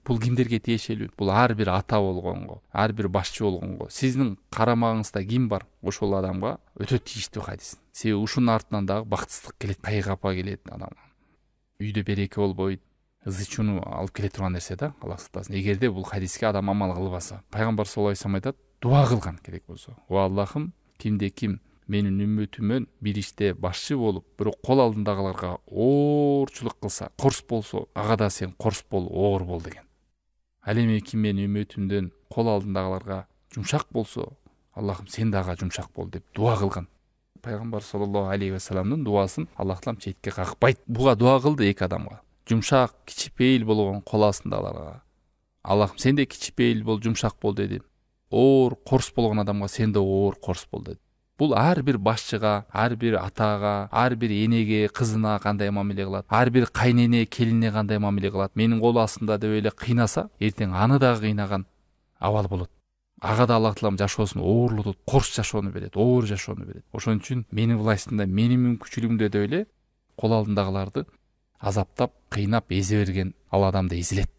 Бул кимдерге тиешелүү? Бул ар бир ата болгонго, ар бир башчы болгонго, сиздин карамагыңызда ким бар, ошол адамга өтө тийиштүү хадис. Себеби ушунун артынан дагы бактысыздык келет, кайгапа келет адамга. Үйдө береке болбойт, ызы-чууну алып келе турган нерсе да, Аллах сактасын. Эгерде бул хадиске адам амал кылбаса, пайгамбар саллаллаху алейхи вассалам айтат, дуа кылган керек болсо, о Аллахым, кимде ким менин үммөтүмөн бир иште башчы болуп, бирок кол алдындагыларга оорчулук кылса, корс болсо, ага да сен корс бол, оор бол деген. Ал эми ким менин үммөтүмдөн кол алдындагыларга жумшак болсо, Аллахым сен дагы жумшак бол деп дуа кылган. Пайгамбар саллаллаху алейхи вассаламдын дуасын Аллах таалам четке какпайт. Буга дуа кылды эки адамга. Жумшак, кичипейил болгон кол астындагыларга Аллахым сен де кичипейил бол, жумшак бол деди. Оор, корс болгон адамга сен да оор, корс бол деди. Бул ар бир башчыга, ар бир атага, ар бир энеге, кызына кандай мамиле кылат, ар бир кайнене, келине кандай мамиле кылат. Менин кол астында деп эле кыйнаса, эртең аны дагы кыйнаган абал болот. Ага да Аллах таалам жашоосун оорлотот, корс жашоону берет, оор жашоону берет. Ошон үчүн менин властымда, менин мүмкүнчүлүгүмдө деп эле кол алдындагыларды азаптап, кыйнап, эзе берген ал адамды эзилет.